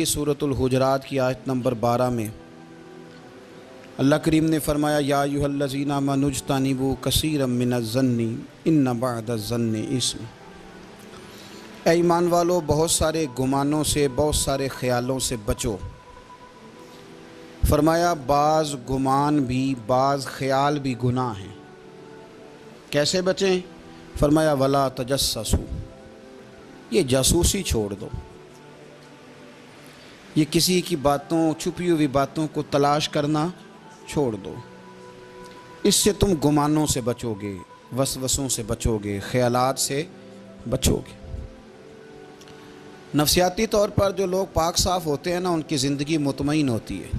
سورۃ الحجرات کی آیت نمبر 12 میں اللہ کریم نے فرمایا یا ایھا الذین آمنوا اجتنبوا کثیرا من الظن ان بعض الظن اثم۔ اے ایمان والو، بہت سارے گمانوں سے، بہت سارے خیالوں سے بچو۔ فرمایا بعض گمان بھی، بعض خیال بھی گناہ ہیں۔ کیسے بچیں؟ فرمایا ولا تجسسوا، یہ جاسوسی چھوڑ دو، یہ کسی کی باتوں، چھپی ہوئی باتوں کو تلاش کرنا چھوڑ دو۔ اس سے تم گمانوں سے بچو گے، وسوسوں سے بچو گے، خیالات سے بچو گے۔ نفسیاتی طور پر جو لوگ پاک صاف ہوتے ہیں نا، ان کی زندگی مطمئن ہوتی ہے۔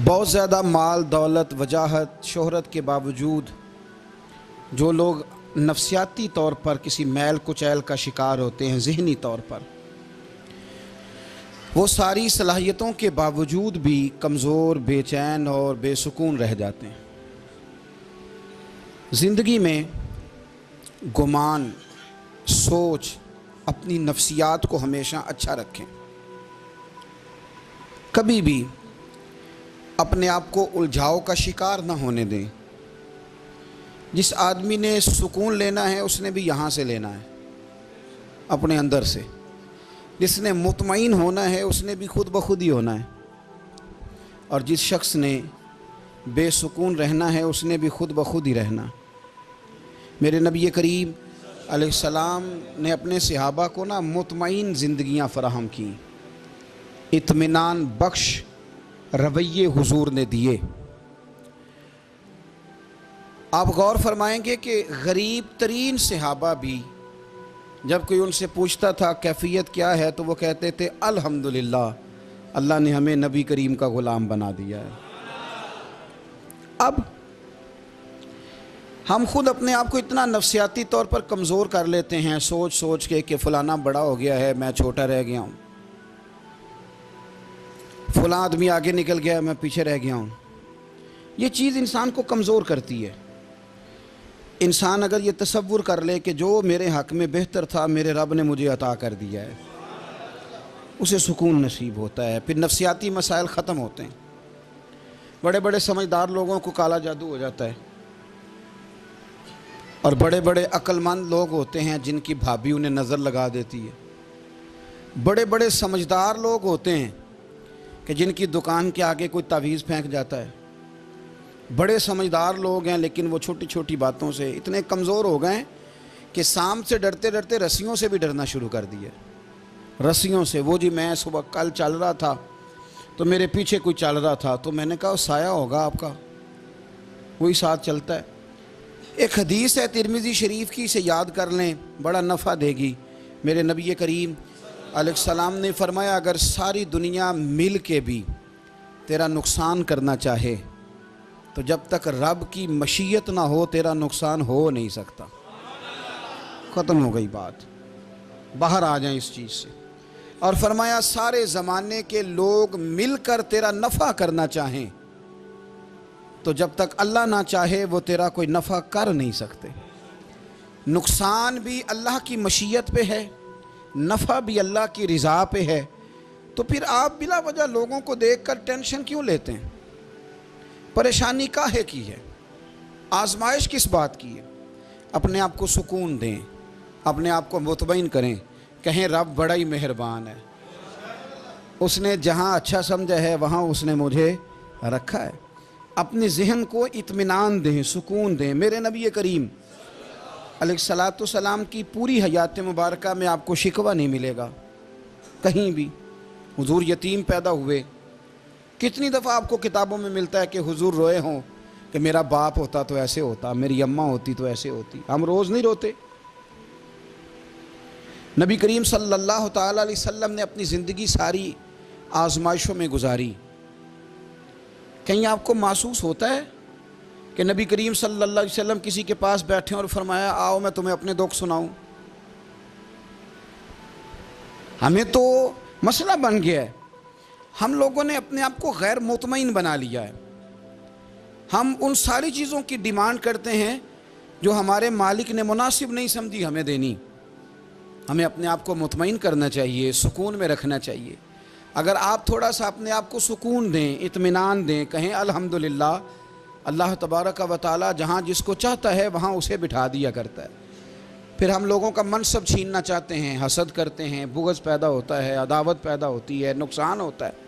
بہت زیادہ مال، دولت، وجاہت، شہرت کے باوجود جو لوگ نفسیاتی طور پر کسی میل کچیل کا شکار ہوتے ہیں، ذہنی طور پر، وہ ساری صلاحیتوں کے باوجود بھی کمزور، بے چین اور بے سکون رہ جاتے ہیں۔ زندگی میں گمان، سوچ، اپنی نفسیات کو ہمیشہ اچھا رکھیں۔ کبھی بھی اپنے آپ کو الجھاؤ کا شکار نہ ہونے دیں۔ جس آدمی نے سکون لینا ہے، اس نے بھی یہاں سے لینا ہے، اپنے اندر سے۔ جس نے مطمئن ہونا ہے، اس نے بھی خود بخود ہی ہونا ہے، اور جس شخص نے بے سکون رہنا ہے، اس نے بھی خود بخود ہی رہنا۔ میرے نبی کریم علیہ السلام نے اپنے صحابہ کو مطمئن زندگیاں فراہم کیں، اطمینان بخش رویے حضور نے دیے۔ آپ غور فرمائیں گے کہ غریب ترین صحابہ بھی جب کوئی ان سے پوچھتا تھا کیفیت کیا ہے، تو وہ کہتے تھے الحمدللہ، اللہ نے ہمیں نبی کریم کا غلام بنا دیا ہے۔ اب ہم خود اپنے آپ کو اتنا نفسیاتی طور پر کمزور کر لیتے ہیں، سوچ سوچ کے کہ فلانا بڑا ہو گیا ہے، میں چھوٹا رہ گیا ہوں، فلاں آدمی آگے نکل گیا ہے، میں پیچھے رہ گیا ہوں۔ یہ چیز انسان کو کمزور کرتی ہے۔ انسان اگر یہ تصور کر لے کہ جو میرے حق میں بہتر تھا، میرے رب نے مجھے عطا کر دیا ہے، اسے سکون نصیب ہوتا ہے، پھر نفسیاتی مسائل ختم ہوتے ہیں۔ بڑے بڑے سمجھدار لوگوں کو کالا جادو ہو جاتا ہے، اور بڑے بڑے عقل مند لوگ ہوتے ہیں جن کی بھابھی انہیں نظر لگا دیتی ہے۔ بڑے بڑے سمجھدار لوگ ہوتے ہیں کہ جن کی دکان کے آگے کوئی تعویذ پھینک جاتا ہے۔ بڑے سمجھدار لوگ ہیں، لیکن وہ چھوٹی چھوٹی باتوں سے اتنے کمزور ہو گئے کہ سانپ سے ڈرتے ڈرتے رسیوں سے بھی ڈرنا شروع کر دیا۔ رسیوں سے، وہ جی میں صبح کل چل رہا تھا تو میرے پیچھے کوئی چل رہا تھا، تو میں نے کہا سایہ ہوگا آپ کا، وہی ساتھ چلتا ہے۔ ایک حدیث ہے ترمذی شریف کی، اسے یاد کر لیں، بڑا نفع دے گی۔ میرے نبی کریم علیہ السلام نے فرمایا اگر ساری دنیا مل کے بھی تیرا نقصان کرنا چاہے، تو جب تک رب کی مشیت نہ ہو تیرا نقصان ہو نہیں سکتا۔ ختم ہو گئی بات، باہر آ جائیں اس چیز سے۔ اور فرمایا سارے زمانے کے لوگ مل کر تیرا نفع کرنا چاہیں، تو جب تک اللہ نہ چاہے وہ تیرا کوئی نفع کر نہیں سکتے۔ نقصان بھی اللہ کی مشیت پہ ہے، نفع بھی اللہ کی رضا پہ ہے، تو پھر آپ بلا وجہ لوگوں کو دیکھ کر ٹینشن کیوں لیتے ہیں؟ پریشانی کاہے کی ہے؟ آزمائش کس بات کی ہے؟ اپنے آپ کو سکون دیں، اپنے آپ کو مطمئن کریں، کہیں رب بڑا ہی مہربان ہے، اس نے جہاں اچھا سمجھا ہے وہاں اس نے مجھے رکھا ہے۔ اپنے ذہن کو اطمینان دیں، سکون دیں۔ میرے نبی کریم علیہ السلام کی پوری حیات مبارکہ میں آپ کو شکوہ نہیں ملے گا کہیں بھی۔ حضور یتیم پیدا ہوئے، کتنی دفعہ آپ کو کتابوں میں ملتا ہے کہ حضور روئے ہوں کہ میرا باپ ہوتا تو ایسے ہوتا، میری اماں ہوتی تو ایسے ہوتی۔ ہم روز نہیں روتے۔ نبی کریم صلی اللہ تعالیٰ علیہ وسلم نے اپنی زندگی ساری آزمائشوں میں گزاری۔ کہیں آپ کو محسوس ہوتا ہے کہ نبی کریم صلی اللہ علیہ وسلم کسی کے پاس بیٹھے اور فرمایا آؤ میں تمہیں اپنے دکھ سناؤں؟ ہمیں تو مسئلہ بن گیا ہے، ہم لوگوں نے اپنے آپ کو غیر مطمئن بنا لیا ہے۔ ہم ان ساری چیزوں کی ڈیمانڈ کرتے ہیں جو ہمارے مالک نے مناسب نہیں سمجھی ہمیں دینی۔ ہمیں اپنے آپ کو مطمئن کرنا چاہیے، سکون میں رکھنا چاہیے۔ اگر آپ تھوڑا سا اپنے آپ کو سکون دیں، اطمینان دیں، کہیں الحمدللہ، اللہ تبارک و تعالی جہاں جس کو چاہتا ہے وہاں اسے بٹھا دیا کرتا ہے۔ پھر ہم لوگوں کا منصب چھیننا چاہتے ہیں، حسد کرتے ہیں، بغض پیدا ہوتا ہے، عداوت پیدا ہوتی ہے، نقصان ہوتا ہے۔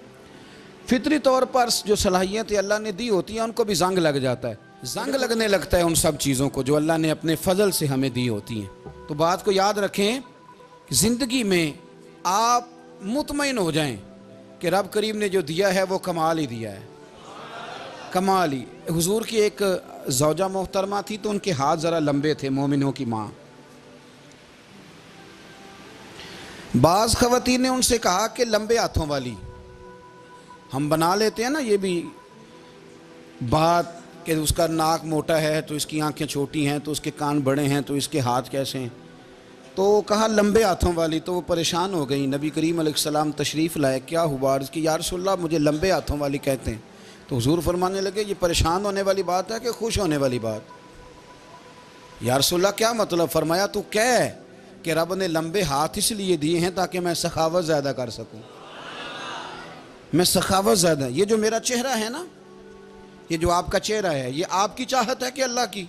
فطری طور پر جو صلاحیتیں اللہ نے دی ہوتی ہیں ان کو بھی زنگ لگ جاتا ہے، زنگ لگنے لگتا ہے ان سب چیزوں کو جو اللہ نے اپنے فضل سے ہمیں دی ہوتی ہیں۔ تو بات کو یاد رکھیں کہ زندگی میں آپ مطمئن ہو جائیں کہ رب کریم نے جو دیا ہے وہ کمال ہی دیا ہے، کمال ہی۔ حضور کی ایک زوجہ محترمہ تھی تو ان کے ہاتھ ذرا لمبے تھے، مومنوں کی ماں۔ بعض خواتین نے ان سے کہا کہ لمبے ہاتھوں والی، ہم بنا لیتے ہیں نا یہ بھی بات کہ اس کا ناک موٹا ہے تو اس کی آنکھیں چھوٹی ہیں تو اس کے کان بڑے ہیں تو اس کے ہاتھ کیسے ہیں، تو کہا لمبے ہاتھوں والی۔ تو وہ پریشان ہو گئی، نبی کریم علیہ السلام تشریف لائے، کیا ہوا؟ عرض کی یا رسول اللہ مجھے لمبے ہاتھوں والی کہتے ہیں۔ تو حضور فرمانے لگے یہ پریشان ہونے والی بات ہے کہ خوش ہونے والی بات؟ یا رسول اللہ کیا مطلب؟ فرمایا تو کہہ کہ رب نے لمبے ہاتھ اس لیے دیے ہیں تاکہ میں سخاوت زیادہ کر سکوں، میں سخاوت زیادہ۔ یہ جو میرا چہرہ ہے نا، یہ جو آپ کا چہرہ ہے، یہ آپ کی چاہت ہے کہ اللہ کی؟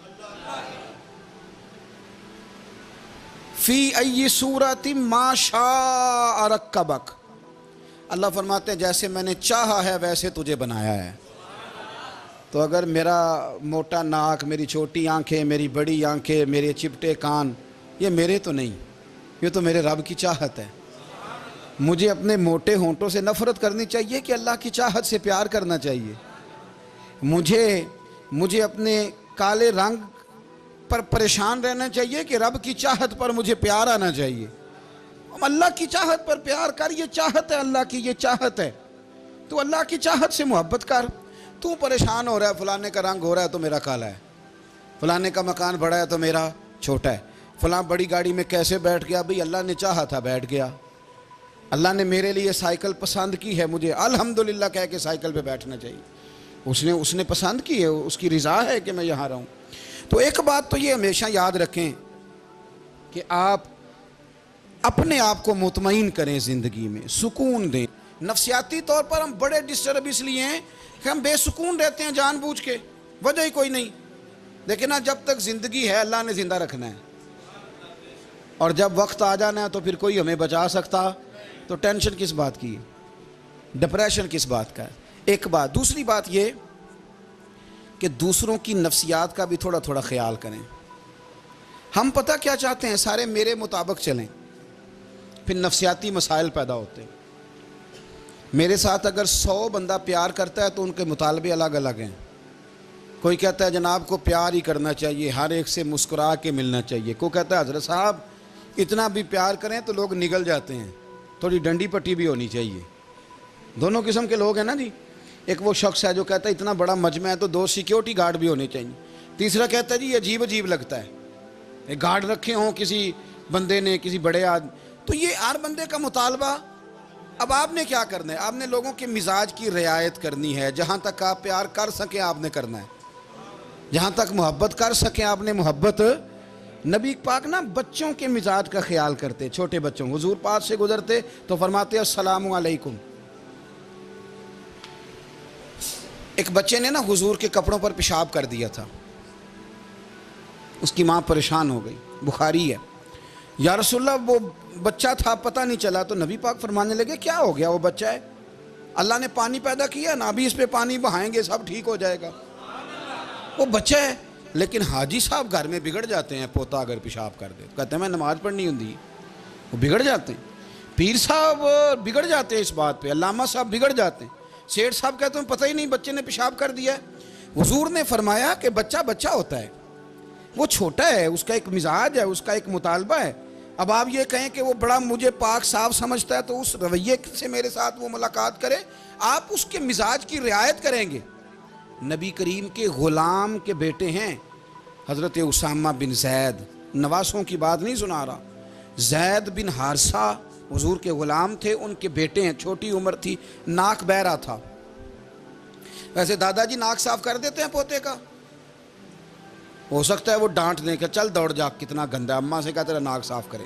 فی ای صورت ما شاء رکبک، اللہ فرماتے ہیں جیسے میں نے چاہا ہے ویسے تجھے بنایا ہے۔ تو اگر میرا موٹا ناک، میری چھوٹی آنکھیں، میری بڑی آنکھیں، میرے چپٹے کان، یہ میرے تو نہیں، یہ تو میرے رب کی چاہت ہے۔ مجھے اپنے موٹے ہونٹوں سے نفرت کرنی چاہیے کہ اللہ کی چاہت سے پیار کرنا چاہیے؟ مجھے اپنے کالے رنگ پر پریشان رہنا چاہیے کہ رب کی چاہت پر مجھے پیار آنا چاہیے؟ اللہ کی چاہت پر پیار کر، یہ چاہت ہے اللہ کی، یہ چاہت ہے، تو اللہ کی چاہت سے محبت کر۔ تو پریشان ہو رہا ہے فلانے کا رنگ ہو رہا ہے تو میرا کالا ہے، فلانے کا مکان بڑا ہے تو میرا چھوٹا ہے، فلاں بڑی گاڑی میں کیسے بیٹھ گیا؟ بھئی اللہ نے چاہا تھا بیٹھ گیا، اللہ نے میرے لیے سائیکل پسند کی ہے، مجھے الحمدللہ کہہ کے سائیکل پہ بیٹھنا چاہیے، اس نے پسند کی ہے، اس کی رضا ہے کہ میں یہاں رہوں۔ تو ایک بات تو یہ ہمیشہ یاد رکھیں کہ آپ اپنے آپ کو مطمئن کریں، زندگی میں سکون دیں۔ نفسیاتی طور پر ہم بڑے ڈسٹرب اس لیے ہیں کہ ہم بے سکون رہتے ہیں جان بوجھ کے، وجہ ہی کوئی نہیں۔ لیکن جب تک زندگی ہے اللہ نے زندہ رکھنا ہے، اور جب وقت آ جانا ہے تو پھر کوئی ہمیں بچا سکتا، تو ٹینشن کس بات کی ہے، ڈپریشن کس بات کا ہے؟ ایک بات۔ دوسری بات یہ کہ دوسروں کی نفسیات کا بھی تھوڑا تھوڑا خیال کریں۔ ہم پتہ کیا چاہتے ہیں؟ سارے میرے مطابق چلیں، پھر نفسیاتی مسائل پیدا ہوتے ہیں۔ میرے ساتھ اگر 100 بندہ پیار کرتا ہے تو ان کے مطالبے الگ الگ ہیں۔ کوئی کہتا ہے جناب کو پیار ہی کرنا چاہیے، ہر ایک سے مسکرا کے ملنا چاہیے، کوئی کہتا ہے حضرت صاحب اتنا بھی پیار کریں تو لوگ نگل جاتے ہیں، تھوڑی ڈنڈی پٹی بھی ہونی چاہیے۔ دونوں قسم کے لوگ ہیں نا جی۔ ایک وہ شخص ہے جو کہتا ہے اتنا بڑا مجمع ہے تو 2 سیکیورٹی گارڈ بھی ہونے چاہیے۔ تیسرا کہتا ہے جی یہ عجیب عجیب لگتا ہے، گارڈ رکھے ہوں کسی بندے نے، کسی بڑے آدمی۔ تو یہ ہر بندے کا مطالبہ۔ اب آپ نے کیا کرنا ہے؟ آپ نے لوگوں کے مزاج کی رعایت کرنی ہے، جہاں تک آپ پیار کر سکیں آپ نے کرنا ہے، جہاں تک محبت کر سکیں آپ نے محبت۔ نبی پاک نا بچوں کے مزاج کا خیال کرتے، چھوٹے بچوں، حضور پاس سے گزرتے تو فرماتے السلام علیکم۔ ایک بچے نے نا حضور کے کپڑوں پر پیشاب کر دیا تھا، اس کی ماں پریشان ہو گئی، بخاری ہے۔ یا رسول اللہ وہ بچہ تھا پتہ نہیں چلا، تو نبی پاک فرمانے لگے کیا ہو گیا؟ وہ بچہ ہے، اللہ نے پانی پیدا کیا نا، ابھی اس پہ پانی بہائیں گے سب ٹھیک ہو جائے گا۔ وہ بچہ ہے، لیکن حاجی صاحب گھر میں بگڑ جاتے ہیں، پوتا اگر پیشاب کر دے کہتے ہیں میں نماز پڑھنی ہوندی، وہ بگڑ جاتے ہیں۔ پیر صاحب بگڑ جاتے ہیں اس بات پہ، علامہ صاحب بگڑ جاتے ہیں، سیٹھ صاحب کہتے ہیں پتہ ہی نہیں بچے نے پیشاب کر دیا ہے۔ حضور نے فرمایا کہ بچہ بچہ ہوتا ہے، وہ چھوٹا ہے، اس کا ایک مزاج ہے، اس کا ایک مطالبہ ہے۔ اب آپ یہ کہیں کہ وہ بڑا مجھے پاک صاف سمجھتا ہے تو اس رویے سے میرے ساتھ وہ ملاقات کرے، آپ اس کے مزاج کی رعایت کریں گے۔ نبی کریم کے غلام کے بیٹے ہیں حضرت اسامہ بن زید، نواسوں کی بات نہیں سنا رہا، زید بن حارثہ حضور کے غلام تھے، ان کے بیٹے ہیں، چھوٹی عمر تھی، ناک بہ رہا تھا۔ ویسے دادا جی ناک صاف کر دیتے ہیں پوتے کا، ہو سکتا ہے وہ ڈانٹ دیں کہ چل دوڑ جا کتنا گندا، اماں سے کہا تیرا ناک صاف کرے۔